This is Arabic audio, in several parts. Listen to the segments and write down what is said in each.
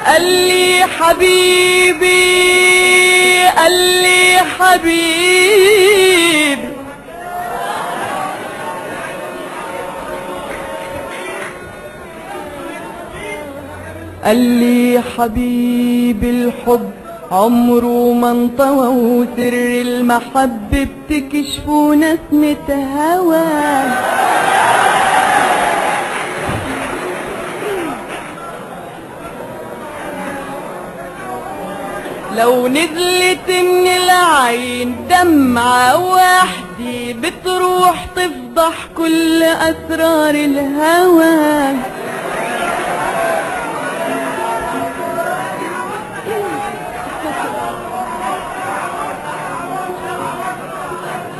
قال لي حبيبي، قال لي حبيبي، قال لي حبيبي الحب عمره ما انطوى، وسر المحبة بتكشفوا نسمة هوى. لو نزلت من العين دمعة وحدي بتروح تفضح كل أسرار الهوى.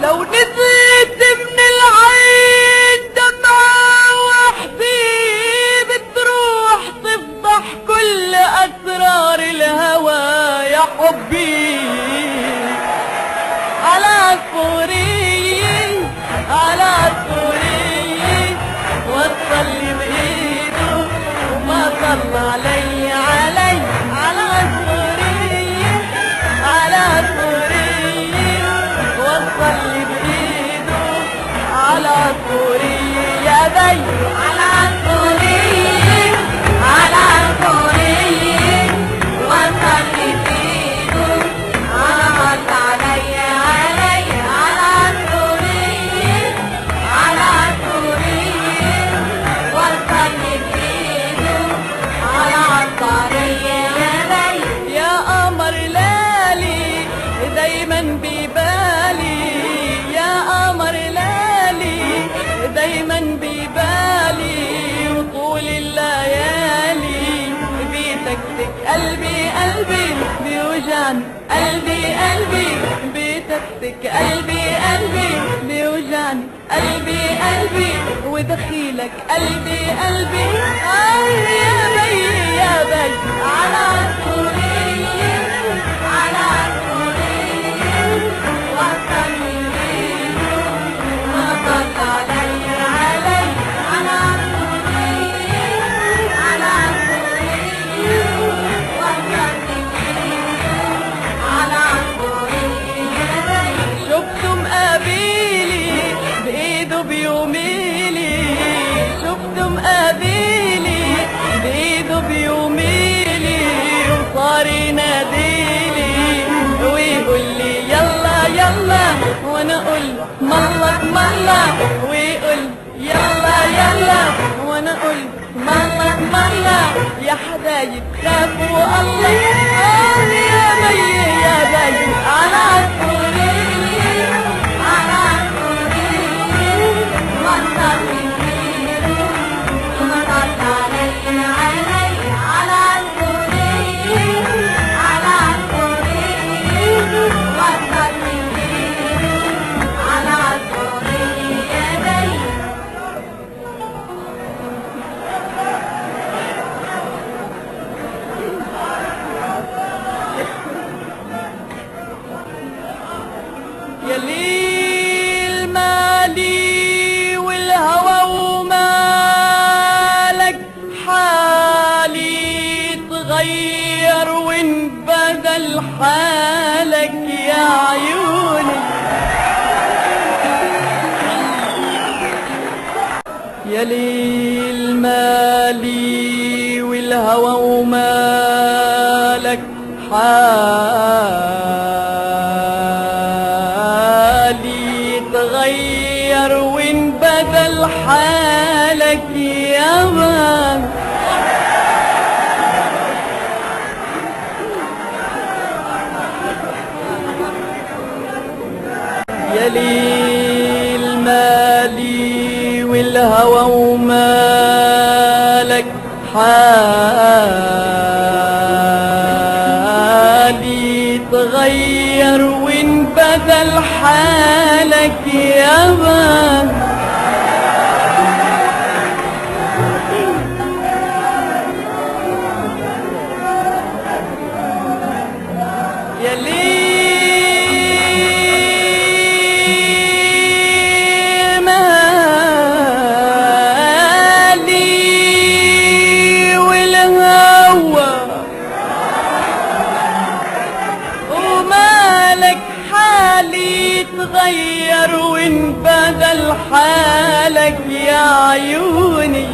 لو نزلت من العين دمعة وحدي بتروح تفضح كل أسرار الهوى. يا حبي على عصفوري، على عصفوري، وصل لي بإيده وما صلى علي، علي على عصفوري، على عصفوري، وصل لي بإيده على عصفوري يا بي، على عصفوري، على عصفوري، وصل لي بإيده عرض علي، علي على عصفوري، على عصفوري، وصل لي بإيده على عصفوري يا بي. يا قمر لالي دايما ببالي، يا قمر لالي دايما ببالي، وطول الليالي بيتكتك قلبي، قلبي بيوجعني، قلبي قلبي بيتكتك قلبي، قلبي بيوجعني، قلبي قلبي ودخيلك قلبي، قلبي يا بي، يا بي على عصفوري، على عصفوري، وصل لي بإيده وصل علي، علي على عصفوري، على عصفوري، وصل لي بإيده على عصفوري يا بي. شفته مقابلي بإيده بيوميلي، شفته مقابلي بإيده بيوميلي، وصار يناديلي ويقول لي يلا يلا، وانا اقول مالك مالك، ويقول يلا يلا، وانا اقول مالك مالك. يا حبايب خافوا الله، يا بي يا بي على عصفوري، على عصفوري، وصل لي بإيده وصل علي، علي على عصفوري، على عصفوري، وصل لي بإيده على عصفوري يا بي. يا ليل مالي والهوى ومالك، حالي تغير وانبدل حالك يا عيوني. يا ليل مالي والهوى ومالك، حالي تغير وانبدل حالك يا مان. يا ليل مالي والهوى ومالك، حالي تغير وانبدل حالك يا مان. يا ليل مالي والهوى حالك يا عيوني.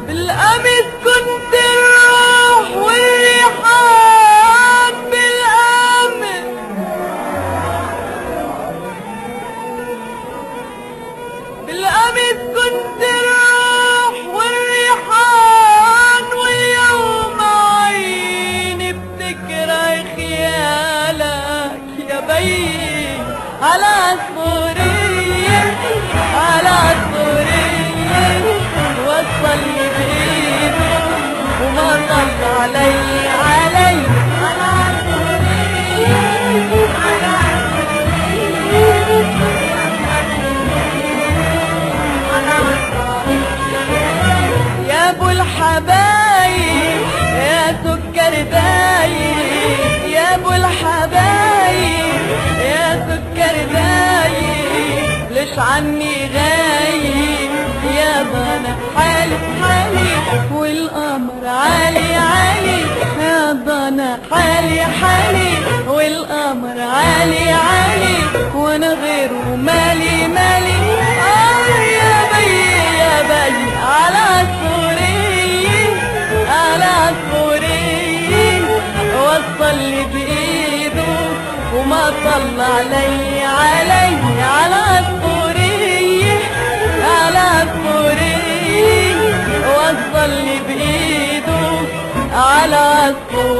بالأمس كنت الروح والريحان، بالأمس كنت الروح والريحان، واليوم عيني بتكره خيالك يا بيي. على عصفورية على عصفورية وصلني بإيده وما طل علي على عصفورية على يا ابو الحبايب يا سكر دايب، يا ابو الحبايب يا سكر دايب، ليش عني غايب يا ضنا حالي حالي والقمر عالي عالي، يا ضنا حالي حالي والقمر عالي عالي، وانا غيره مالي مالي. يا بي يا بي على عصفورين على عصفورين وصل لي بايده وما طل علي علي. على عصفورين على عصفورين وصل لي بايده على عصفورين.